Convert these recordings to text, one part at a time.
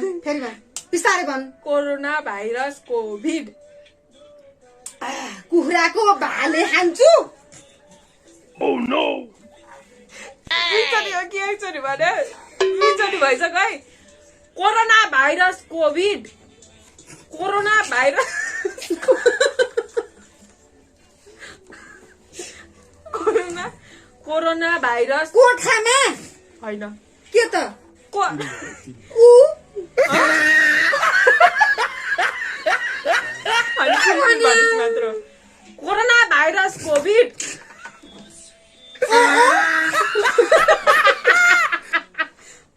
फेरि भन बिस्तारै भन कोरोना भाइरस कोभिड कुखुराको भाले खान्छु Oh no! एकचोटि हो कि एकचोटि भने एकचोटि भइसक्यो है corona virus covid corona virus corona virus कोठामा होइन के त मात्र कोरोना भाइरस कोभिड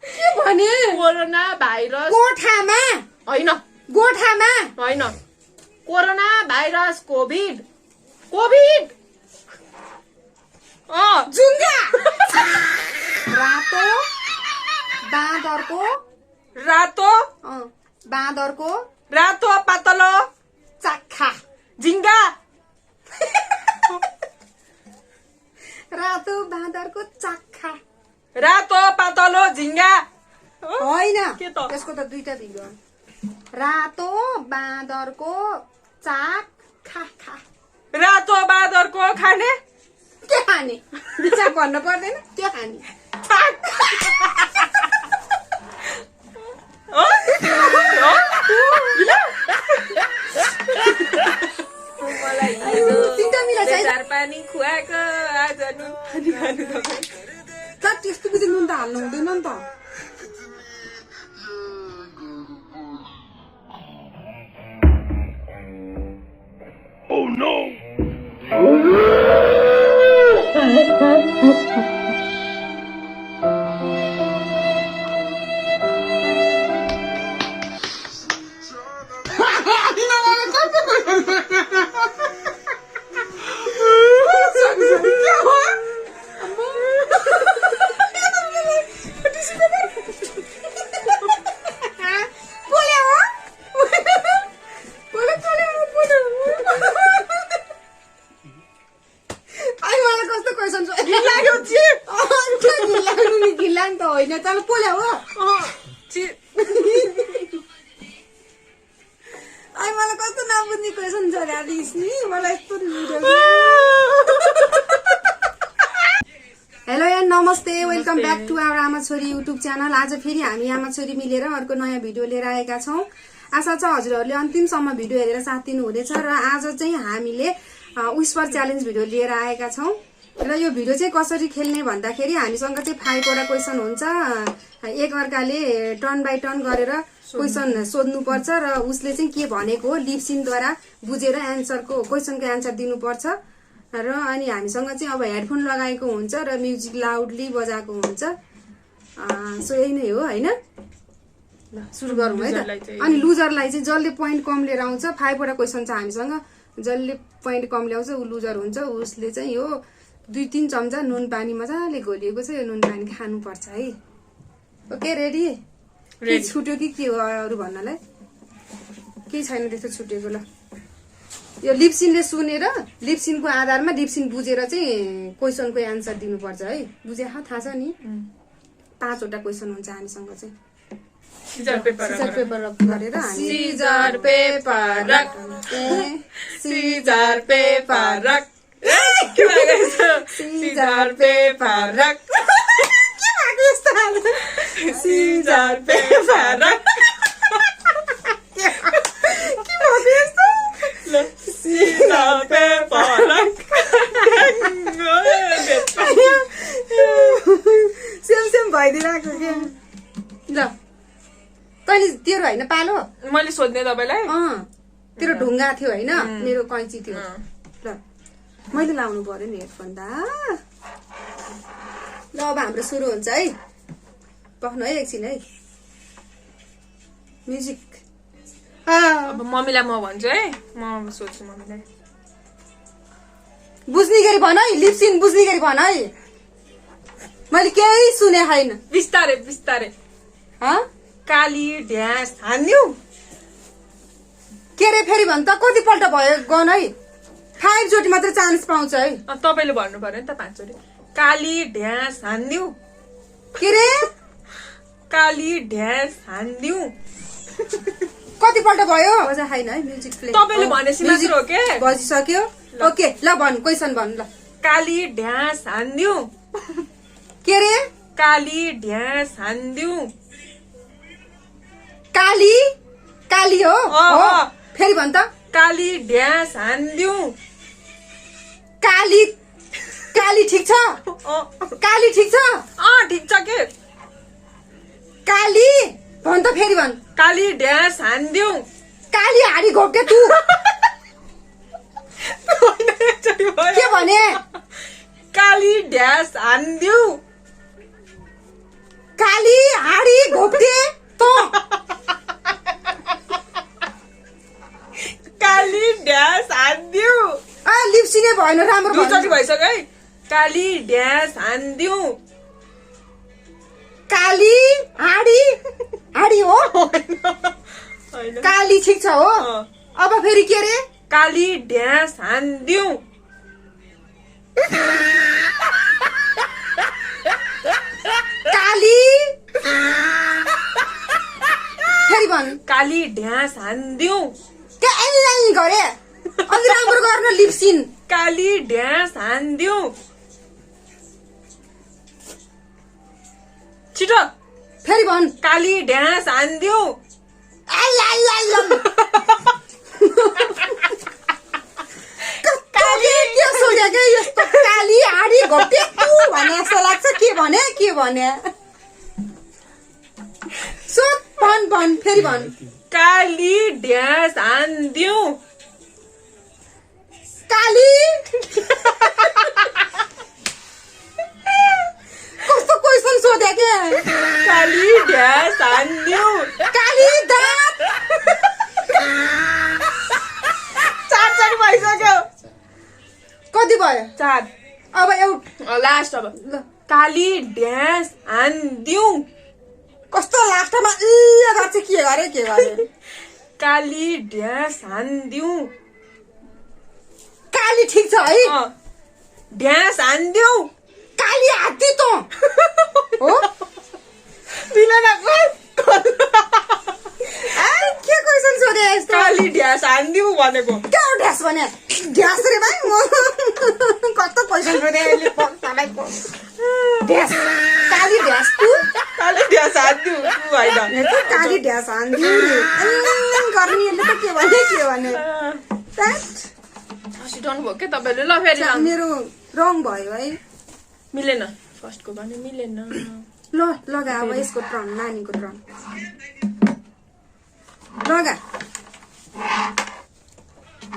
के भने कोरोना भाइरस कोठामा होइन गोठामा होइन कोरोना भाइरस कोभिड कोभिड जुङ्गा रातो बाँदरको रातो बाँदरको रातो पातलो चाख्खा झिङ्गा रातो बाँदरको चाख्खा रातो पातलो झिङ्गा होइन के त? त्यसको त दुईटा भिडियो रातो बाँदरको चाक खा खा रातो बाँदरको खाने के खाने विचार भन्न पर्दैन के खाने मलाई पानी खुवाएको आज नुन पानी खानु त्यस्तो बित्ति नुन त हाल्नु हुँदैन नि त Oh no! होइन तर पोल्या हो मलाई कस्तो नबुझ्ने क्वेसन छ नि मलाई यस्तो हेलो एन्ड नमस्ते वेलकम ब्याक टु आवर आमा छोरी युट्युब च्यानल आज फेरि हामी आमा छोरी मिलेर अर्को नयाँ भिडियो लिएर आएका छौँ आशा छ हजुरहरूले अन्तिमसम्म भिडियो हेरेर साथ दिनुहुनेछ र आज चाहिँ हामीले विस्पर च्यालेन्ज भिडियो लिएर आएका छौँ र यो भिडियो चाहिँ कसरी खेल्ने भन्दाखेरि हामीसँग चाहिँ 5 वटा क्वेसन हुन्छ एक अर्काले टर्न बाई टर्न गरेर क्वेसन सोध्नुपर्छ र उसले चाहिँ के भनेको हो लिपसिनद्वारा बुझेर एन्सरको क्वेसनको एन्सर दिनुपर्छ र अनि हामीसँग चाहिँ अब हेडफोन लगाएको हुन्छ र म्युजिक लाउडली बजाएको हुन्छ सो यही नै हो हैन सुरु गरौँ है त अनि लुजरलाई चाहिँ जसले पोइन्ट कम लिएर आउँछ 5 वटा क्वेसन छ हामीसँग जसले पोइन्ट कम ल्याउँछ ऊ लुजर हुन्छ उसले चाहिँ यो 2-3 चम्चा नुन पानी मजाले घोलिएको छ यो नुन पानी खानुपर्छ है ओके रेडी छुट्यो कि के हो अरू भन्नलाई केही छैन त्यस्तो छुटेको ल यो लिपसिनले सुनेर लिपसिनको आधारमा लिपसिन बुझेर चाहिँ क्वेसनको एन्सर दिनुपर्छ है बुझे थाहा छ नि 5 वटा क्वेसन हुन्छ हामीसँग चाहिँ सिजर पेपर गरेर scissor paper rock scissor paper rock scissor paper rock scissor paper rock scissor paper rock same भइदिरहेको के ल तैँले तेरो होइन पालो मैले सोध्ने तपाईँलाई तेरो ढुङ्गा थियो होइन मेरो कैँची थियो ल मैले लाउनु पर्यो नि हेडफोन त ल अब हाम्रो सुरु हुन्छ है पख्नु है एकछिन है म्युजिक अब मम्मीलाई म भन्छु है म सोध्छु मम्मीलाई बुझ्ने गरी भन है लिपसिन बुझ्ने गरी भन है मैले केही सुने छैन बिस्तारै बिस्तारै काली ढ्यास हान्यौ के रे फेरि भन् त कतिपल्ट भयो गन है 5 चोटि मात्र चान्स पाउँछ है तपाईले भन्नु पर्यो नि त 5 चोटि काली ढ्यास हान्यौ के रे काली ढ्यास हान्यौ कतिपल्ट भयो बजा छैन है म्युजिक प्ले तपाईँले भनेपछि मात्र हो के बजिसक्यो ओके ल भन् क्वेसन भन् ल काली ढ्यास हान्दिउ के रे काली ढ्यास हान्दिउ काली काली हो हो फेरि भन् त काली ढ्यास हान्दिउ काली काली ठिक छ काली ठिक छ ठिक छ के काली भन् त फेरि भन् काली ढ्यास हान्दिउ काली हाडी घोप्टे तु के भने काली ढ्यास हान्दिउ काली हाडी घोप्टे त काली ढ्यास हान्दिउ लिप्सिने भएन राम्रो दुईचोटि भइसक्यो है काली ढ्यास हान्दिउ काली हाडी हाडी हो काली ठिक छ हो अब फेरि के रे काली ढ्यास हान्दिउ काली फेरि भन् काली ढ्यास हान्दिउ के एल्लाइ गरे अलि राम्रो गर्न लिप्सिन काली ढ्यास हान्दिउ छिटो फेरि भन् काली ढ्यास हान्दिउ काली के सोध्या के यस्तो काली हाडी घोप्टे तु भने जस्तो लाग्छ के भने सोध भन् फेरि भन् काली ढ्यास हान्दिउ काली कस्तो क्वेसन सोध्या के काली ढ्यास हान्दिउ काली दाँत चारचोटि भइसक्यो कति भयो 4 अब एउटा लास्ट अब ल काली ढ्यास हान्दिउ कस्तो लास्टमा गर्छ के गरे काली ढ्यास हान्दिउ काली ठिक छ है ढ्यास हान्दिउ काली हात्ती त हो मिलेन के क्वेसन सोधे यस्तो काली ढ्यास हान्दिउ भनेको के हो ढ्यास भने ढ्यास रे भाइ म कस्तो क्वेसन सोधे अहिले तपाईँको ढ्यास काली ढ्यास तु काली ढ्यास हान्दिउ होइन काली ढ्यास हान्दिउ गर्ने यसले त के भने छिटाउनु भयो के तपाईँले ल फेरि मेरो रङ भयो है मिलेन फर्स्टको भने मिलेन ल लगा अब यसको टर्न नानीको टर्न लगा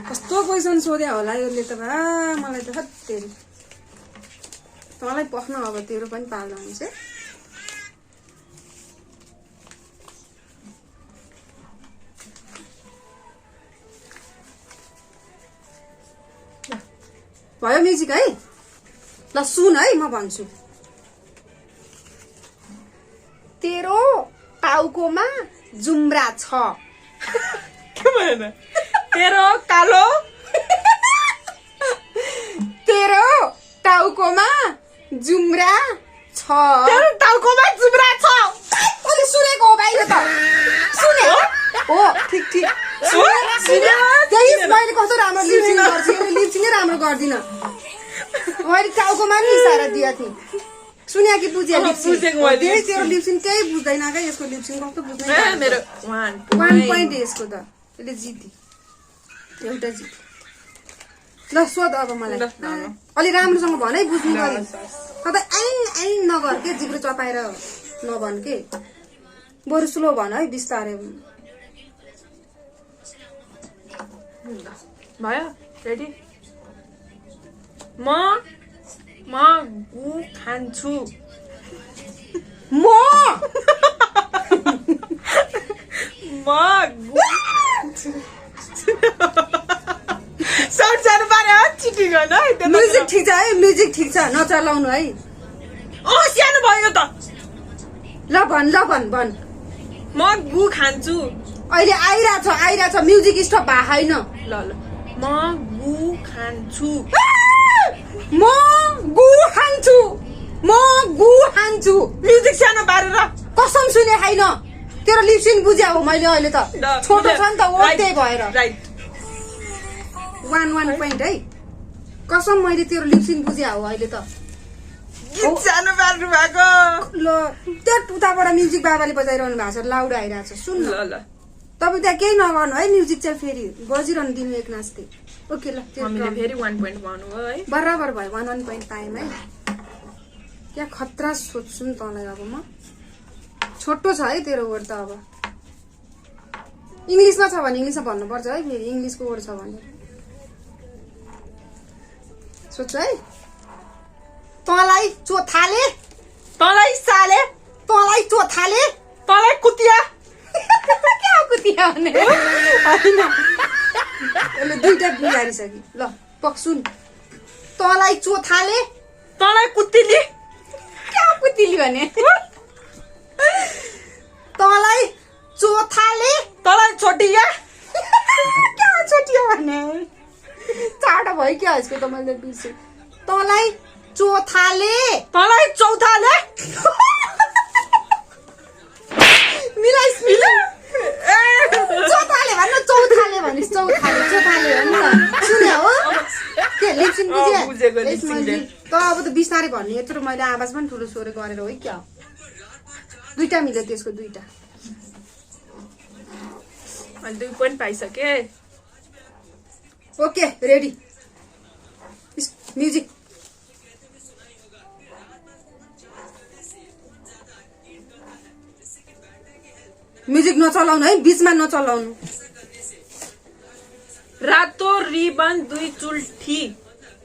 कस्तो क्वेसन सोध्या होला यसले त मलाई त हत्तेरी तँलाई पख्न अब तेरो पनि पाल्दा हुन्छ भयो म्युजिक है ल सुन है म भन्छु तेरो टाउकोमा जुम्रा छ के भएन तेरो कालो तेरो टाउकोमा जुम्रा छ तेरो टाउकोमा जुम्रा छ मैले सुनेको हो भाइ यो त सुने हो ठिक सुने त्यही मैले कस्तो राम्रो लिप्सिङ गर्छु लिप्सिङै राम्रो गर्दिनँ मैले टाउकोमा नि इसारा दिया थिएँ सुन्या कि बुझ्या लिप्सिङ तेरो लिप्सिङ केही बुझ्दैन क्या यसको लिप्सिङ कस्तो बुझ्दैन मेरो 1 पोइन्ट यसको त यसले जिति एउटा जित ल सोध अब मलाई अलि राम्रोसँग भन है बुझ्नु गरी तपाईँ ऐन नगर के जिब्रो चपाएर नभन के बरु स्लो भन है बिस्तारै भयो रेडी म गु खान्छु म गु साउन्ड सानो पारे चिटिङ होइन म्युजिक ठिक छ है म्युजिक ठिक छ नचलाउनु है सानो भयो त ल भन भन म गु खान्छु अहिले आइरहेछ म्युजिक स्टप भए छैन ल म गु खान्छु म गु खान्छु म्युजिक सानो पारेर कसम सुने छैन तेरो लिप्सिन बुझ्या हो मैले अहिले त छोटो छ नि त ओर्दै भएर राइट 1 पोइन्ट है कसम मैले तेरो लिप्सिन बुझ्या हो अहिले त गीत सानो पार्नु भएको ल त्यहाँ उताबाट म्युजिक बाबाले बजाइरहनु भएको छ लाउड आइरहेको छ सुन ल ल तपाईँ त्यहाँ केही नगर्नु है म्युजिक चाहिँ फेरि बजिरहनु दिनु एक नाच्दै ओके ल मम्मीले फेरि 1 पोइन्ट पाउनु हो है बराबर भयो 1 पोइन्ट पाएँ है क्या खतरा सोध्छु नि तँलाई अब म छोटो छ है तेरो वर्ड त अब इङ्ग्लिसमा छ भने इङ्ग्लिसमा भन्नुपर्छ है फेरि इङ्ग्लिसको वर्ड छ भने सोध्छ है तँलाई चोथाले तँलाई साले तँलाई चोथाले तँलाई कुतिया क्या हो कुतिया भने होइन यसले दुईटा बिगारिसक्यो ल पक्सुन तँलाई चोथाले तँलाई कुतिली क्या हो कुतिली भने तँलाई चोथाले तँलाई छोटिया क्या हो छोटिया भने चारवटा भयो क्या यसको त मैले बिर्सेँ तँलाई चोथाले तँलाई चौथाले मिलाइस् मिला चौथाले भन्न चौथाले भनिस् चौथाले चौथाले भन्न सुने हो के लिप्सिन बुझे बुझेको लिप्सिनले। त अब त बिस्तारै भन्ने यत्रो मैले आवाज पनि ठुलो स्वर गरेर हो क्या दुईटा मिल्यो त्यसको दुईटा अनि 2 पोइन्ट पाइसके ओके रेडी म्युजिक म्युजिक नचलाउनु है बिचमा नचलाउनु रातो रिबन 2 चुल्ठी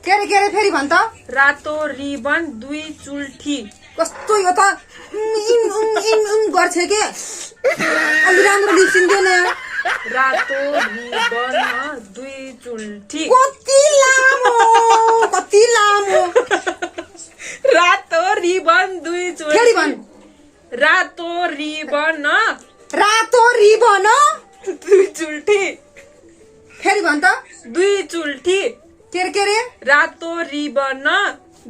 के अरे फेरि भन् त रातो रिबन 2 चुल्ठी कस्तो यो त गर्छ के अलि राम्रो लिप्सिन दियो न रातो रिबन 2 चुल्ठी कति लामो रातो रिबन 2 चुल्ठी फेरि भन् रातो रिबन रातो रिबन 2 चुल्ठी फेरि भन् त 2 चुल्ठी के अरे रातो रिबन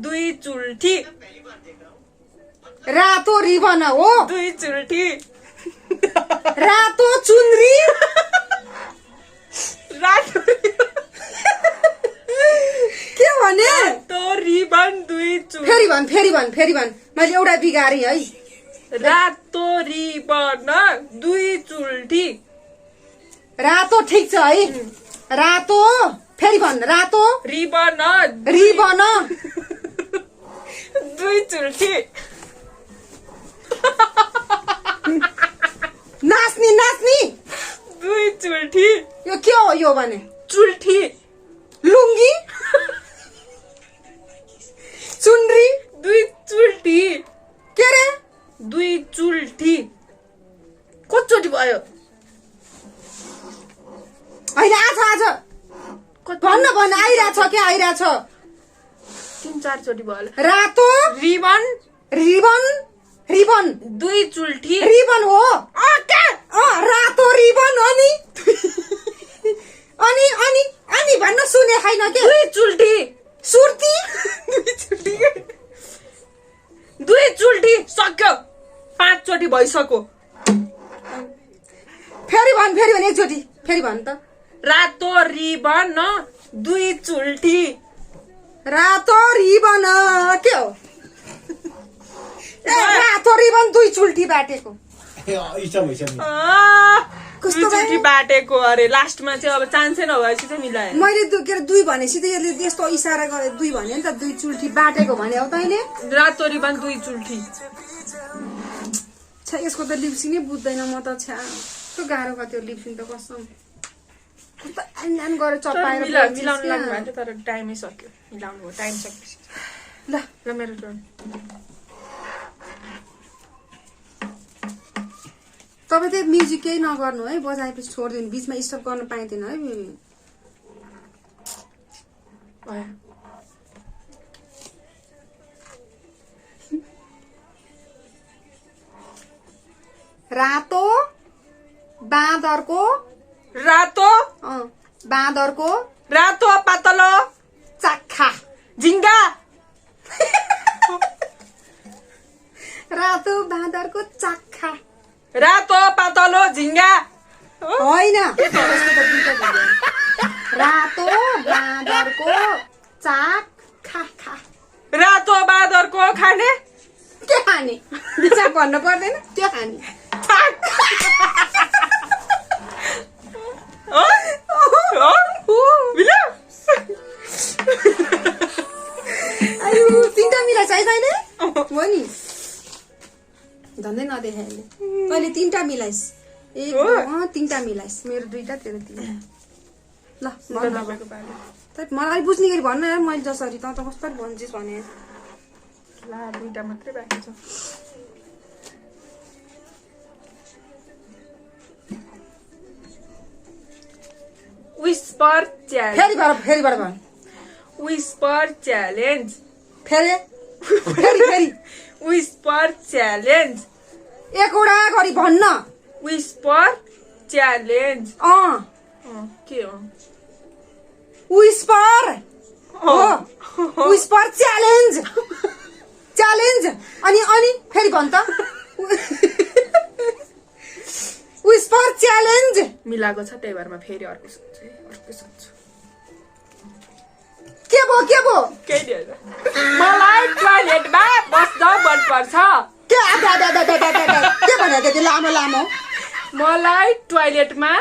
2 चुल्ठी रातो रिबन हो 2 चुल्ठी रातो चुनरी रातो के भने रातो रिबन 2 चुल्ठी फेरि भन् मैले एउटा बिगारेँ है रातो रिबन 2 चुल्ठी रातो ठिक छ है रातो फेरि भन् रातो रिबन रिबन 2 चुल्ठी नाच्नी 2 चुल्ठी यो के हो यो भने चुल्ठी लुङ्गी चुनरी 2 चुल्ठी के अरे 2 चुल्ठी कतिचोटि भयो होइन आज भन्न आइरहेछ क्या आइरहेछ 3-4 चोटि भयो रातो रिबन रिबन 2 चुल्ठी रिबन हो रातो रिबन अनि अनि अनि अनि भन्न सुने छैन के 2 चुल्ठी सुर्ती 2 चुल्ठी 2 चुल्ठी सक्यो 5 चोटि भइसक्यो फेरि भन् एकचोटि फेरि भन् त रातो रिबन 2 चुल्ठी रातो रिबन के हो रातो रिबन 2 चुल्ठी बाटेको कस्तो चुल्ठी बाटेको अरे लास्टमा चाहिँ अब चान्सै नभएपछि चाहिँ मिलायो मैले के अरे 2 भनेपछि त यसले यस्तो इसारा गरे 2 भन्यो नि त 2 चुल्ठी बाटेको भने हो तैँले रातो रिबन 2 चुल्ठी छा यसको त लिप्सिनै बुझ्दैन म त छा कस्तो गाह्रो भयो त्यो लिप्सिन त कसम कस्तो आन गरेर चपाएर मिलाउनु लाग्नु भएको थियो तर टाइमै सक्यो मिलाउनु हो टाइम सकेपछि ल मेरो टर्न तपाईँ चाहिँ म्युजिक केही नगर्नु है बजाएपछि छोडिदिनु बिचमा स्टप गर्न पाइँदैन है भयो रातो बाँदरको रातो पातलो चाख्खा झिङ्गा रातो बाँदरको चाख्खा रातो झिङ्गा होइन त्यसको त दुईटा भिडियो रातो बाँदरको चाक खा खा रातो बाँदरको खाने के खाने विचार भन्नु पर्दैन त्यो खाने आयु तिनटा मिलाइ चाहिँ तैँले हो नि झन्डै नदेखाइले तैँले तिनटा मिलाइस् तिनटा मिलाइस् मेरो दुईटा तेरो तिनटा ल मलाई बुझ्ने गरी भन्न यार मैले जसरी त कसरी भन्छस् भने ला दुईटा मात्रै बाँकी छ Whisper challenge. फेरि भन Whisper challenge. फेरि Whisper challenge. एकवटा गरी भन्न Whisper challenge. के हो? Whisper. Whisper challenge. Challenge. अनि फेरि भन त Whisper challenge. मिलाएको छ त्यही भएर म फेरि अर्को सोध्छु के भयो केही छैन मलाई टोयलेटमा बस्न मन पर्छ के भनेको त्यो लामो मलाई टोयलेटमा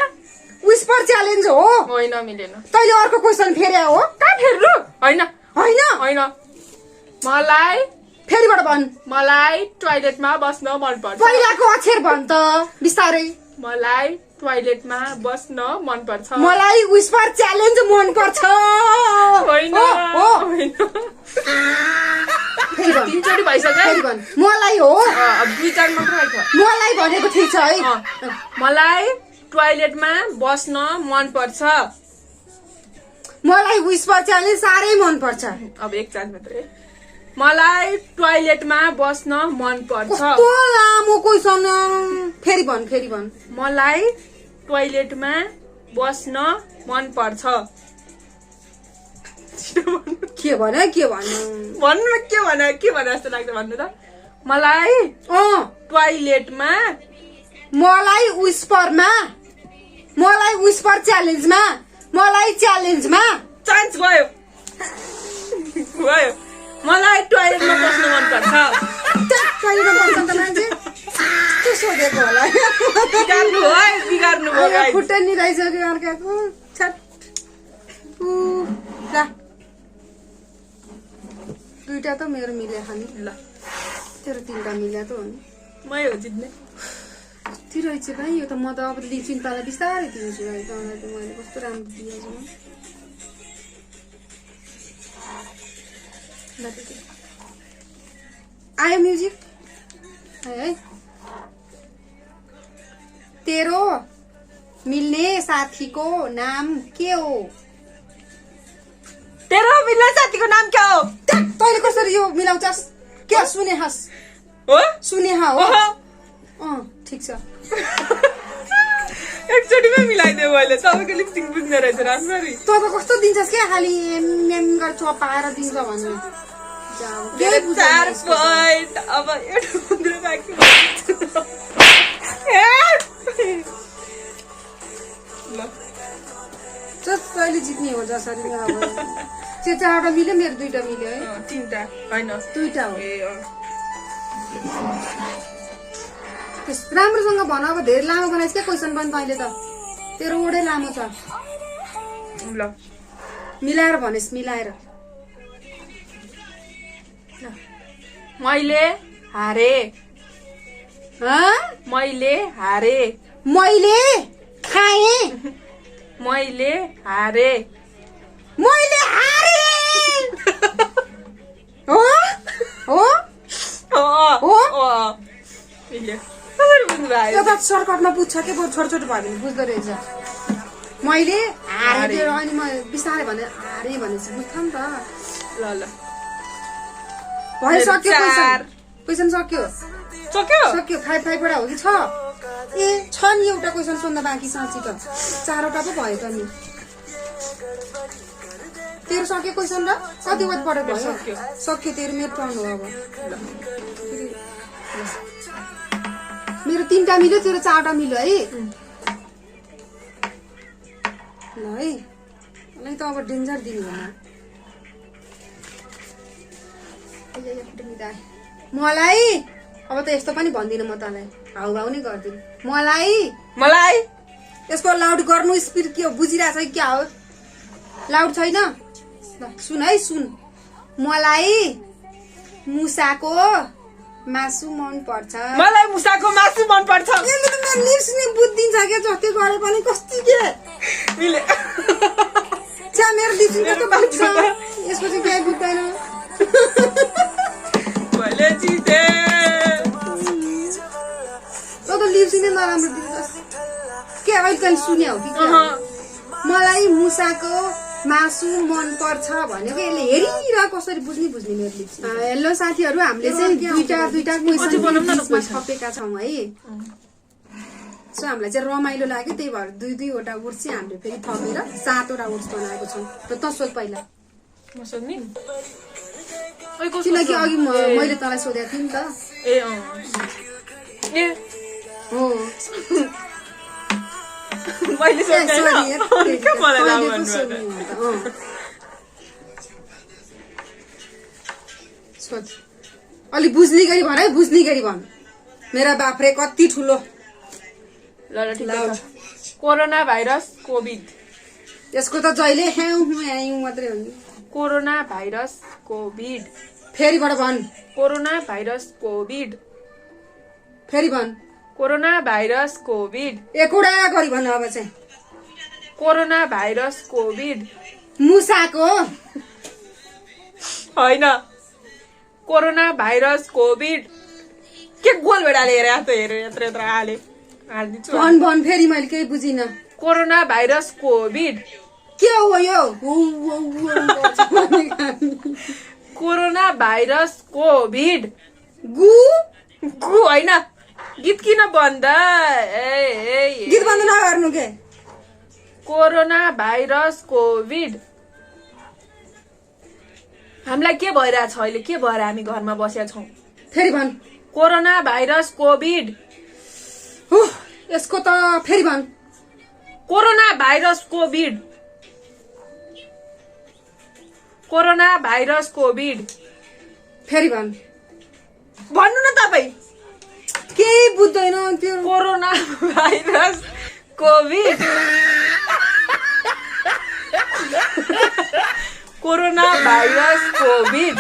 Whisper challenge हो होइन मिलेन तैले अर्को क्वेशन फेरे हो कहाँ फेर्नु होइन मलाई फेरिबाट भन मलाई टोयलेटमा बस्न मन पर्छ पहिलाको अक्षर भन त बिस्तारै मलाई टोयलेटमा बस्न मन पर्छ मलाई Whisper challenge मन पर्छ होइन तीनचोटि भइसक्यो फेरि भन मलाई हो अब दुई चार मात्र आइछ मलाई भनेको ठिक छ है मलाई टोयलेटमा बस्न मन पर्छ मलाई Whisper challenge साह्रै मन पर्छ अब एक चान्स मात्रै मलाई टोयलेटमा बस्न मन पर्छ कस्तो लामो क्वेशन फेरि भन मलाई टोयलेटमा बस्न मन पर्छ के भने भन्नु के भने जस्तो लाग्छ भन्नु त मलाई टोयलेटमा मलाई Whisper च्यालेन्जमा मलाई च्यालेन्जमा चान्स गयो मलाई टोयलेटमा बस्न मन पर्छ के सोधेको होला बिगार्नु भयो खुट्टा निराइसक्यो अर्काको दुईटा त मेरो मिल्या खाने ल तेरो तिनटा मिल्या त हो नि मै हो जित्ने कति रहेछ भाइ यो त म त अब दिन्छु नि तँलाई बिस्तारै दिन्छु है तँलाई त मैले कस्तो राम्रो दिएछु आयो म्युजिक है तेरो मिल्ने साथीको नाम के हो तेरो मिल्ने साथीको नाम के हो तैँले कसरी यो मिलाउँछस् के सुनेहास हो सुनेहा हो ठिक छ एकचोटिमै मिलाइदियो मैले तपाईँको लिपस्टिक बुझ्ने रहेछ राम्ररी तँ त कस्तो दिन्छस् क्या खालि म्याम गरेर चपाएर दिन्छ भन्ने 4 पोइन्ट अब एउटा मात्र बाँकी जसले जित्ने हो जसरी अब त्यो 4वटा मिल्यो मेरो 2टा मिल्यो है 3टा होइन 2टा हो राम्रोसँग भन अब धेरै लामो बनाइस् क्या क्वेसन पनि तैँले त तेरो ओडै लामो छ ल मिलाएर भनेस् मिलाएर मैले हारे मैले खाएँ मैले हारे यो त सर्टकटमा पुग्छ के छोटो छोटो भयो भने बुझ्दो रहेछ मैले हारे अनि म बिस्तारै भने हारे भनेपछि बुझ्छ नि त ल भइसक्यो क्वेसन सक्यो 5 वटा हो कि 6 छ नि एउटा क्वेसन सोध्न बाँकी साँच्ची त 4वटा पो भयो त नि तेरो सक्यो क्वेसन र कति वटा पढेको भयो सक्यो तेरो मेरो टर्न हो अब मेरो 3टा मिल्यो तेरो 4टा मिल्यो है ल है मलाई त अब डेन्जर दिनु भएन मलाई अब त यस्तो पनि भन्दिनँ म तँलाई हाउभाउ नै गर्दिनँ मलाई यसको लाउड गर्नु स्पिड के हो बुझिरहेछ कि क्या हो लाउड छैन ल सुन है सुन मलाई मुसाको मासु मन पर्छ मलाई मुसाको मासु मन पर्छ यसले त मेरो लिप्स नि बुझ्दिन्छ के जति गरे पनि कति के मिले छ्या मेरो लिप्स कस्तो बुझ्छ यसको चाहिँ केही बुझ्दैन मैले जिते त लिप्स नै नराम्रो दिन्छ के अहिले तैँले सुन्यौ कि के? मलाई मुसाको मासु मन पर्छ भनेको यसले हेरिरह कसरी बुझ्ने मेरो लिप्स हेलो साथीहरू हामीले चाहिँ दुईटा क्वेसन थपेका छौँ है सो हामीलाई चाहिँ रमाइलो लाग्यो त्यही भएर दुईवटा वर्ड चाहिँ हामीले फेरि थपेर 7वटा वर्ड बनाएको छौँ र त सोध पहिला किनकि अघि मैले तँलाई सोधेको थिएँ नि त हो अलि बुझ्ने गरी भन है बुझ्ने गरी भन मेरा बाफ्रे कति ठुलो ल ठिक छ कोरोना भाइरस कोभिड यसको त जहिले ह्याउ मात्रै हो नि कोरोना भाइरस कोभिड फेरिबाट भन कोरोना भाइरस कोभिड फेरि भन कोरोना भाइरस कोभिड एकवटा गरी भन अब चाहिँ कोरोना भाइरस कोभिड मुसाको होइन कोरोना भाइरस कोभिड के गोल भेडाले हेरे त हेरे यत्र यत्र हाले हालिदिन्छु भन फेरि मैले केही बुझिनँ कोरोना भाइरस कोभिड के हो यो कोरोना भाइरस कोभिड गु होइन गीत किन बन्द गीत बन्द नगर्नु के कोरोना भाइरस कोभिड हामीलाई के भइरहेछ अहिले के भएर हामी घरमा बसेका छौँ फेरि भन कोरोना भाइरस कोभिड यसको त फेरि भन corona virus covid corona virus covid फेरि भन भन्नु न तपाईँ केही बुझ्दैन त्यो corona virus covid corona virus covid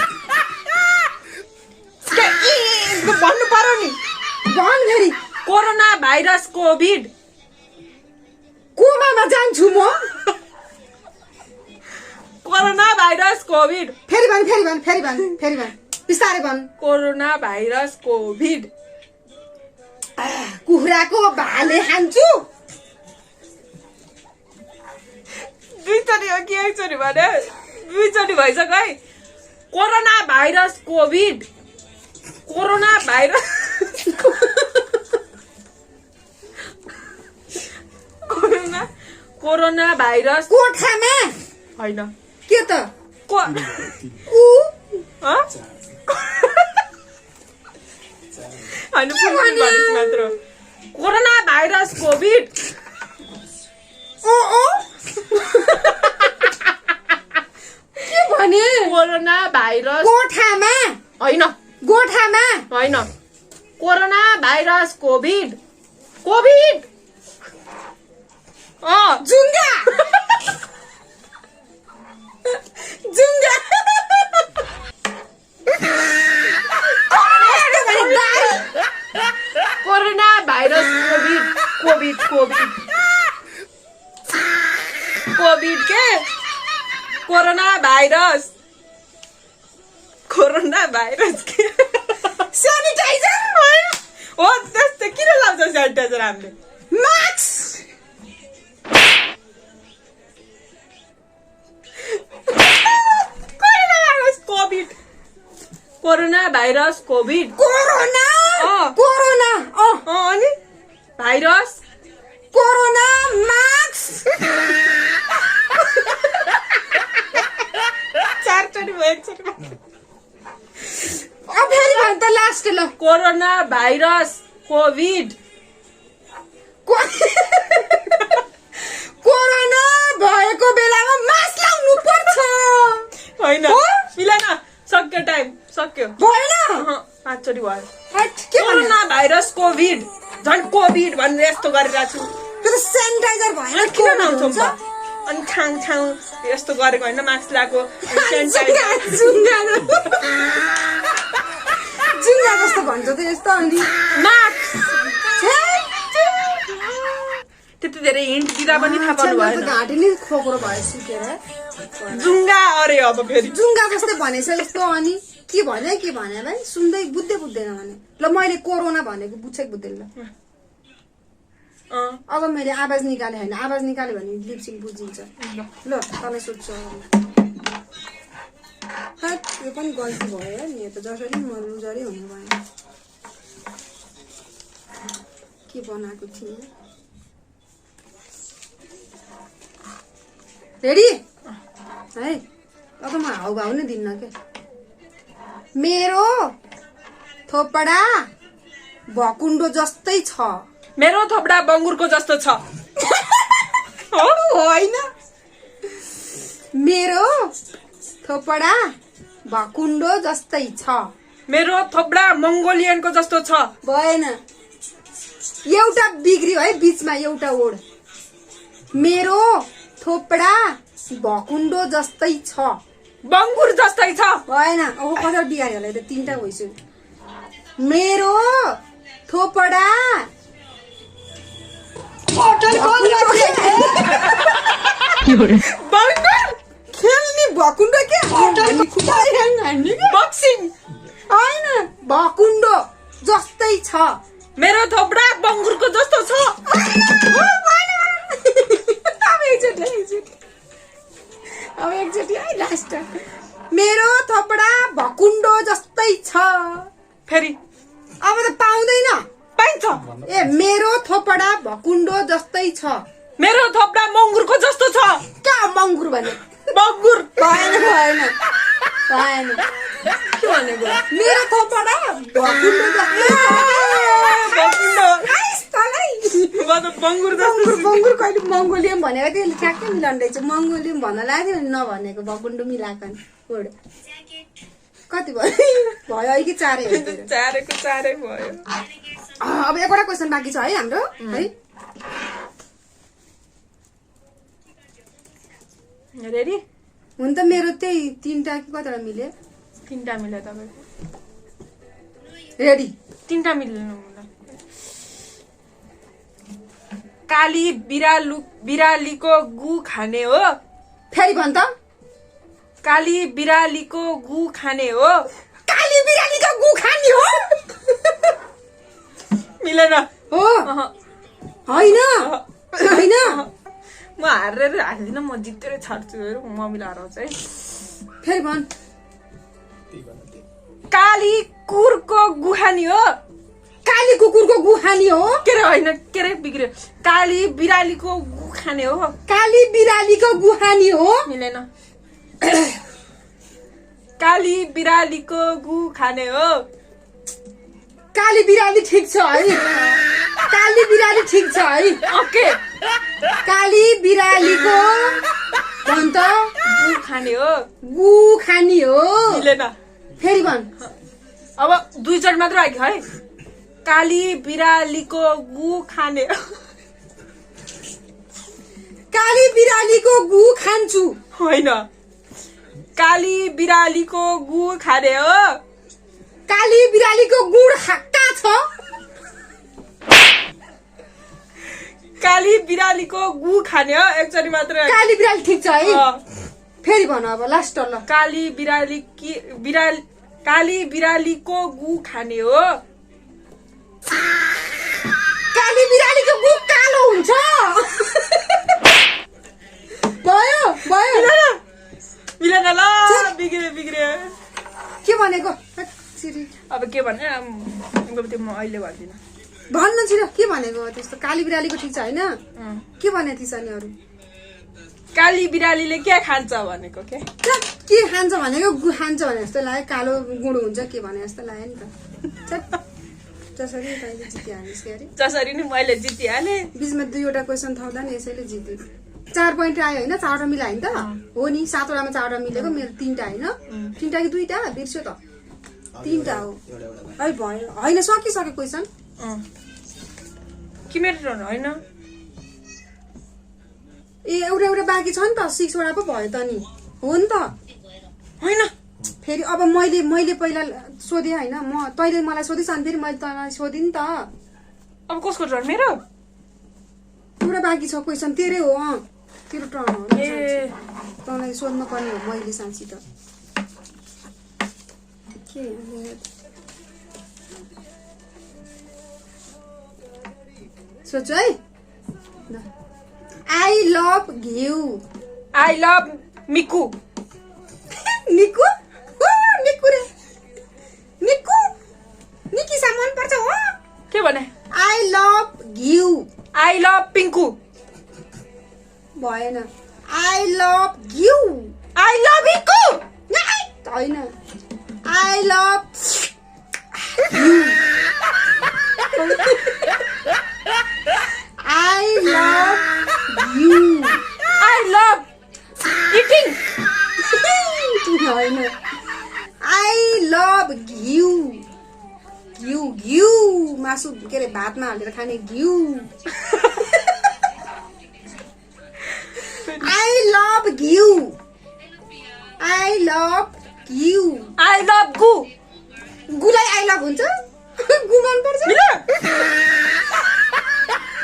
भन्नु पर्यो नि भन फेरि कोरोना भाइरस कोभिड कोमामा जान्छु म कोरोना भाइरस कोभिड फेरि भन बिस्तारै भन कोरोना भाइरस कोभिड कुखुराको भाले खान्छु दुईचोटि हो कि एकचोटि भने दुईचोटि भइसक्यो है corona virus covid corona virus corona virus कोठामा होइन के त मात्र कोरोना भाइरस कोभिड के भने कोरोना भाइरस कोठामा होइन गोठामा होइन कोरोना भाइरस कोभिड कोभिड जुङ्गा जुङ्गा corona virus covid covid covid covid के कोरोना भाइरस के सेनिटाइजर हो त्यस्तो किन लाउँछ सेनिटाइजर हामीले mask corona virus covid corona अनि भाइरस कोरोना मास्क चारचोटि भयो एकचोटि फेरि भन त लास्ट ल कोरोना भाइरस कोभिड कोरोना भएको बेलामा मास्क लाउनु पर्छ होइन मिलेन सक्यो टाइम सक्यो भएन 5 चोटि भयो हट, के भन्नु कोरोना भाइरस कोभिड झन् कोभिड भनेर यस्तो गरिरहेको छु त्यो त सेनिटाइजर भएन किन नआउँछौ त अनि छाउ छाउ यस्तो गरेको होइन मास्क लगाएको सेनिटाइजर जुङ्गा जस्तो भन्छ त यस्तो अनि मास्क त्यति धेरै हिन्ट दिँदा पनि थाहा पाउनु भएन घाँटी नै खोक्रो भयो सुकेर जुङ्गा अरे अब फेरि जुङ्गा जस्तै भनेछ यस्तो अनि के भने भाइ सुन्दै बुझ्दैन भने ल मैले कोरोना भनेको बुझ्छ बुझ्दैन ल अब मैले आवाज निकाले होइन आवाज निकाल्यो भने लिपसिङ बुझिन्छ ल तँलाई सोध्छु यो पनि गल्ती भयो नि त जसरी म लुजरै हुने भयो के बनाएको थिएँ रेडी है अब म हाउभाउ नै दिन्न के मेरो थोपडा भकुण्डो जस्तै छ मेरो थोपडा बङ्गुरको जस्तो छ होइन मेरो थोपडा भकुण्डो जस्तै छ मेरो थोपडा मङ्गोलियनको जस्तो छ भएन एउटा बिग्रियो है बीचमा एउटा ओड मेरो थोपडा भकुण्डो जस्तै छ बङ्गुर जस्तै छ भएन अब कता बिगार्यो होला त तीनटा भइसक्यो मेरो थोपडा बङ्गुर खेल्ने भकुण्डो के बक्सिङ होइन भकुण्डो जस्तै छ मेरो थोपडा बङ्गुरको जस्तो छ अब एकचोटि है लास्ट मेरो थोपडा भकुण्डो जस्तै छ फेरि अब त पाउँदैन पाइन्छ ए मेरो थोपडा भकुण्डो जस्तै छ मेरो थोपडा मङ्गुरको जस्तो छ कहाँ मङ्गुर भने बङ्गुर भएन के भनेको मेरो थोपडा भकुण्डो जस्तै बङ्गुर जस्तो बङ्गुर कहिले मङ्गोलियम भनेको त्यसले ठ्याक्कै मिलाउँदैछ मङ्गोलियम भन्न लाग्थ्यो नि नभनेको भकुण्डो मिलाएको नि कोड कति भयो भयो कि चारै हो तेरो? चारै भयो अब एउटा क्वेसन बाँकी छ है हाम्रो है रेडी हुन त मेरो त्यही 3टा कि कतिवटा मिल्यो 3टा मिल्यो तपाईँको रेडी 3टा मिल्नु काली बिरालीको गु खाने हो फेरि भन् त काली बिरालीको गु खाने हो काली बिरालीको गु खाने हो मिलेन हो होइन होइन म हारेर हाल्दिनँ म जितेर छाड्छु म मिलाएर आउँछ है फेरि भन् काली कुकुरको गु खाने हो काली कुकुरको गु खाने हो के रे होइन के रे बिग्रियो काली बिरालीको गु खाने हो काली बिरालीको गु खाने हो मिलेन काली बिरालीको गु खाने हो काली बिराली ठिक छ है काली बिराली ठिक छ है ओके काली बिरालीको भन् त गु खाने हो गु खाने हो मिलेन फेरि भन् अब 2 चोटि मात्र आयो है काली बिरालीको गु खाने हो काली बिरालीको गु खान्छु होइन काली बिरालीको गु खाने हो काली बिरालीको गुड कहाँ छ काली बिरालीको गु खाने हो एकचोटि मात्र काली बिराली ठिक छ है फेरि भन अब लास्ट ल काली बिरालीको गु खाने हो काली बिरालीको गु कालो हुन्छ भयो मिलेन ल बिग्रियो के भनेको सिरी अब के भने म अहिले भन्दिनँ भन्न छिर के भनेको त्यस्तो काली बिरालीको ठिक छ होइन के भने थिस अनि अरू काली बिरालीले के खान्छ भनेको के खान्छ भनेको गु खान्छ भने जस्तो लाग्यो कालो गुँडो हुन्छ के भने जस्तो लाग्यो नि त जसरी तैँले जितिहालिस् के अरे जसरी नि मैले जितिहालेँ। बिचमा 2वटा क्वेसन थाउँदा नि यसैले जित्यो। 4 पोइन्ट आयो होइन, 4वटा मिलायो नि त हो नि। 7वटामा 4वटा मिलेको, मेरो 3टा होइन, 3टा कि 2टा बिर्स्यो त, 3टा हो है। भयो होइन, सकिसक्यो क्वेसन। कि मेरो टर्न होइन? ए एउटा बाँकी छ नि त, 6वटा पो भयो त नि, हो नि त होइन। फेरि अब मैले पहिला सोधेँ होइन, तैँले मलाई सोधिस् अनि फेरि मैले तँलाई सोधेँ नि त। अब कसको टर्न? मेरो एउटा बाँकी छ क्वेसन, तेरै हो। तेरो टर्न हो। ए तँलाई सोध्नु पर्ने हो मैले साँच्ची त। के सोच है। I love ghiu. I love मिकु। निकु निकु रे, निकु निकिसा मन पर्छ हो। के भने? I love ghiu. I love पिङ्कु। भएन। I love ghiu. I love इकु। होइन। I love I love ghiu. I love eating. होइन। I love ghiu. घिउ घिउ मासु के अरे भातमा हालेर खाने घिउ। I love ghiu. I love ghiu. I love गु। गुलाई आई लभ हुन्छ? गु मन पर्छ?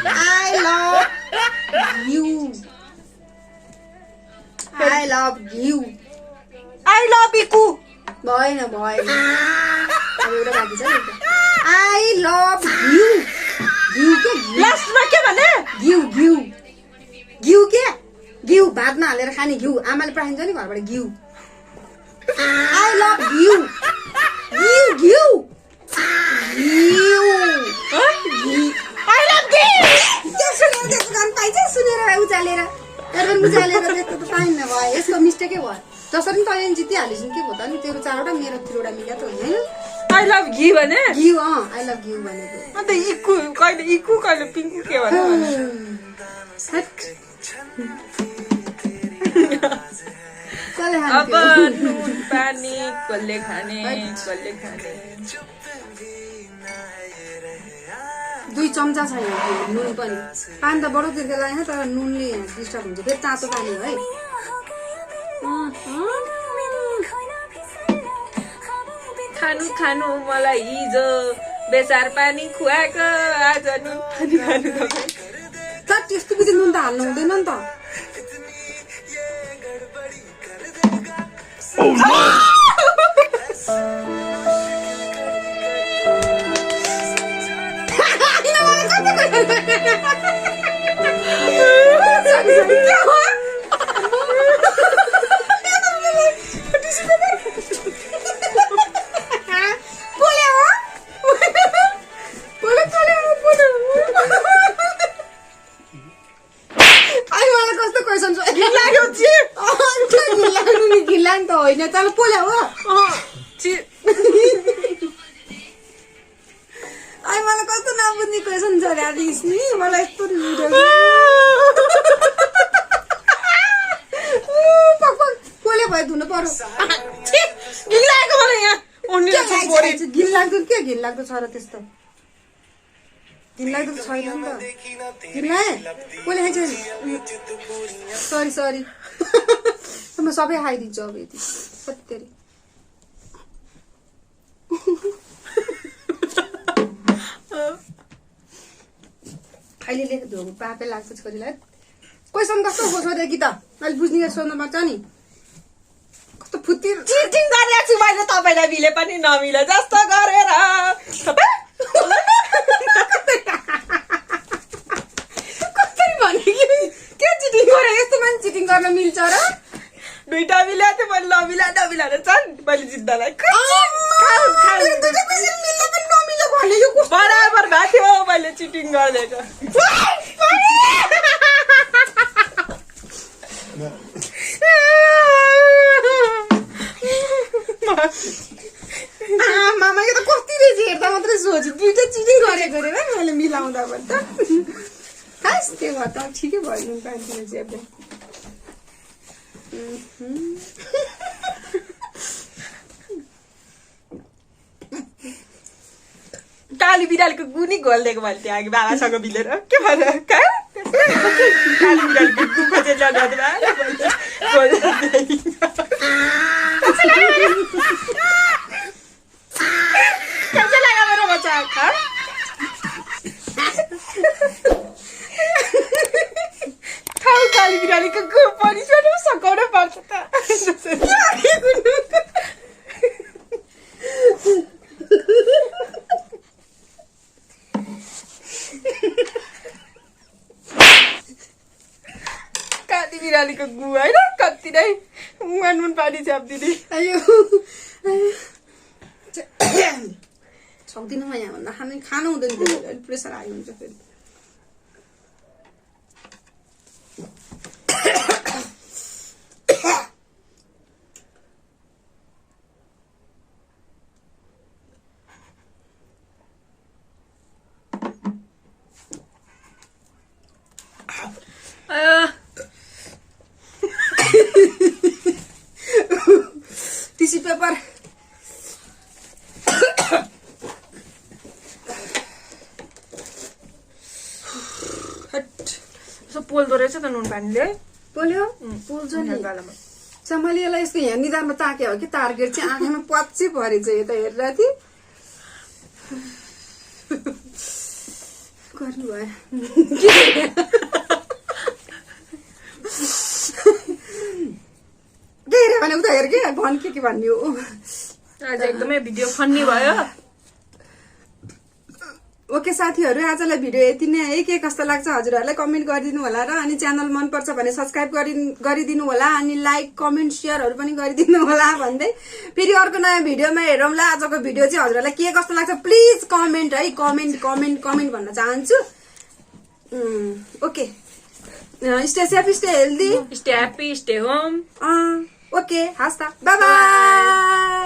I love ghiu. I love ghiu. I love इकु। भएन भएन। अब एउटा बाँकी छ नि। I love ghiu. घिउ के घिउ? लास्टमा के भने? घिउ घिउ घिउ के? घिउ भातमा हालेर खाने घिउ, आमाले पठाइन्छ नि घरबाट घिउ। I love ghiu. घिउ घिउ घिउ। आई लभ घिउ। त्यस्तो गान पाइन्छ? सुनेर उचालेर त्यस्तो त पाइन्न भयो। यसको मिस्टेकै भयो। जसरी तैँले जितिहालिस् नि, के भयो त नि? तेरो 4वटा मेरो 3वटा मिल्या त होइन। आई लभ घी भने? घिउ। आई लभ घिउ भनेको। अन्त इकु कहिले पिङ्कु के भने? अब नुन पानी कसले खाने? 2 चम्चा छ यहाँ नुन पनि। पानी त बडो तिर्खा लाग्यो तर नुनले डिस्टर्ब हुन्छ। फेरि तातो पानी हो है। खानु मलाई हिजो बेसार पानी खुवाएको, आज नुन पानी खानु। त्यस्तो बिच नुन त हाल्नु हुँदैन नि त। होइन चल पोल्या हो। आई मलाई कस्तो नबुझ्ने क्वेसन छ ल्यादिस् नि, मलाई यस्तो पोल्या भयो धुनु पर्यो। घिन लाग्दो के घिन लाग्दो छ र? त्यस्तो घिन लाग्दो त छैन नि त। घिन लाग्यो पोल्या खाइन्छ। सरी म सबै खाइदिन्छु अब। यति सत्य अहिले लेख धोको पापै लाग्छ छोरीलाई। क्वेसन कस्तो सोधे कि त? मैले बुझ्ने सोध्नु पर्छ नि। कस्तो फुत्ती चिटिङ गरेको छु मैले तपाईँलाई, मिले पनि नमिले जस्तो गरेर। कसरी भने के चिटिङ गरे? यस्तो मान्छे चिटिङ गर्न मिल्छ र? 2टा मिला थियो मैले, नमिला छन् मैले जित्दालाई। बराबर भएको थियो मैले चिटिङ गरिदिएको। मामा यो त कति सिरियस हेर्दा मात्रै सोच्यो दुईटा चिटिङ गरेको रे मैले मिलाउँदा भन्दा खास त्यो भएर त ठिकै भयो नुन पानी चाहिँ काली बिरालीको गुनी घोलिदिएको मैले त्यहाँ अघि बाबासँग मिलेर के भएर काली बिरालीको गु खोजेर कैसे लगा मेरा बच्चा खा खाऊ काली बिरालीको गु पनि छोड्नु सकाउन पर्छ त काली बिरालीको गु होइन कति नै नुन पानी छ्यापिदिने अयो सक्दिनँ म यहाँ भन्दा खानु हुँदैन प्रेसर हाई हुन्छ फेरि टिस्यु पेपर पोल्दो रहेछ त नुन पानीले पोल्यो पोल्छ नि गालामा चाहिँ मैले यसलाई यस्तो यहाँ निधारमा ताके हो कि टार्गेट चाहिँ आँखामा पच्ची परेछ यता हेरेर थिएँ गर्नु भयो के हेऱ्यो भने उता हेर कि भन् के भन्ने हो आज एकदमै भिडियो फन्नी भयो ओके साथीहरू आजलाई भिडियो यति नै है के कस्तो लाग्छ हजुरहरूलाई कमेन्ट गरिदिनु होला र अनि च्यानल मनपर्छ भने सब्सक्राइब गरिदिनु होला अनि लाइक कमेन्ट सेयरहरू पनि गरिदिनु होला भन्दै फेरि अर्को नयाँ भिडियोमा हेरौँला आजको भिडियो चाहिँ हजुरहरूलाई के कस्तो लाग्छ प्लिज कमेन्ट है कमेन्ट भन्न चाहन्छु okay stay safe stay healthy stay happy stay home okay हस् त बाई बाई